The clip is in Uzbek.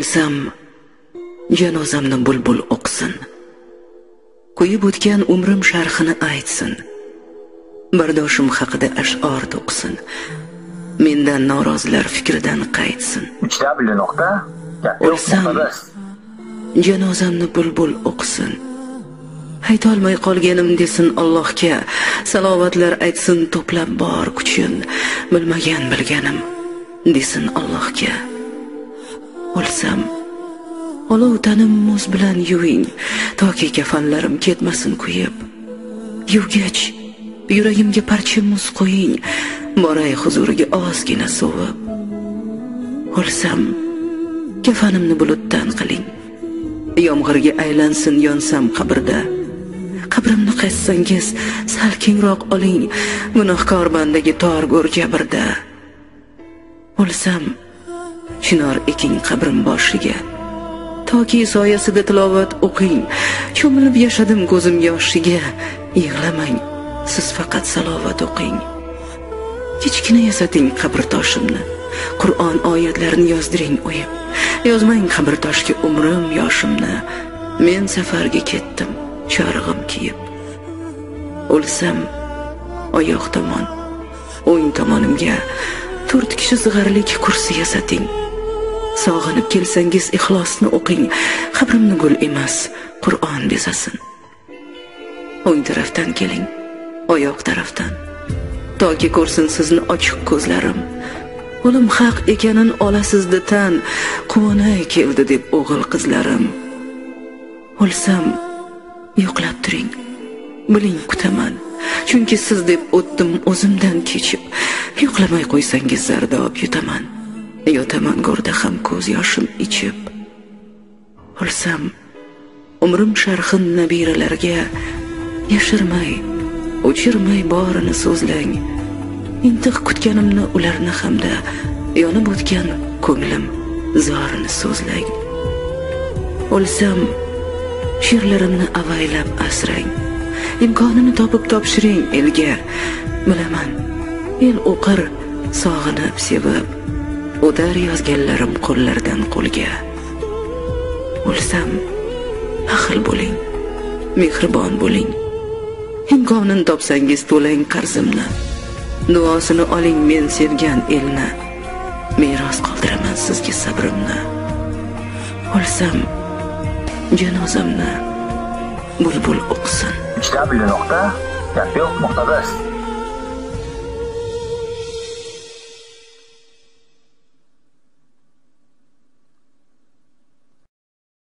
O'lsam, janozamni bulbul o'qsin. Qo'yib o'tgan umrim sharhini aytsin. Bardoshim haqida ash'or to'qsin. Mendan norozilar fikridan qaytsin. O'lsam, janozamni bulbul o'qsin. Aytolmay qolganim desin Allohga, salovatlar aytsin to'plab bor kuchin. Bilmagan bilganim desin Allohga. O'lsam, olov tanim muz bilan yuving, toki kafanlarim ketmasin kuyib. Yuvgach, yuragimga parcha muz qo'ying, boray huzuriga ozgina sovib. O'lsam, kafanimni bulutdan qiling, yomg'irga aylansin yonsam qabrda. Qabrimni qaytsangiz sal kengroq oling, gunohkor bandaga tor go'r jabrda. O'lsam, chinor eking qabrim boshiga, toki soyasida tilovat o'qing. Cho'milib yashadim ko'zim yoshiga, yig'lamang, siz faqat salovat o'qing. Kichkina yasating qabr toshimni, Qur'on oyatlarini yozdiring o'yib. Yozmang qabr toshga umrim yoshimni, men safarga ketdim chorig'im kiyib. O'lsam, oyoq tomon, o'ng tomonimga 4 kishi sig'arlik kursi yasating. Sog'inib kelsangiz ixlosni o'qing, qabrimni gul emas, Qur'on bezasin. O'ng tarafdan keling, oyoq tarafdan, toki ko'rsin sizni ochiq ko'zlarim. O'lim haq ekanin olasizda tan, quvonay keldi deb o'g'il qizlarim. O'lsam, yo'qlab turing, biling kutaman, chunki siz deb o'tdim o'zimdan kechib. Yo'qlamay qo'ysangiz zardob yutaman, yotaman go'rda ham ko'z yoshim ichib. O'lsam, umrim sharhin nabiralarga yashirmay, o'chirmay borini so'zlang. Intiq kutganimni ularni hamda yonib o'tgan ko'nglim zorini so'zlang. O'lsam, she'rlarimni avaylab asrang, imkonini topib topshiring elga. Bilaman, el o'qir sog'inib sevib, o'tar yozganlarim qo'llardan qo'lga. O'lsam, baxil bo'ling, mehribon bo'ling, imkonini topsangiz to'lang qarzimni. Duosini oling men sevgan elni, meros qoldiraman sizga sabrimni. O'lsam, janozamni bulbul o'qsin. www.gapyo'q.biz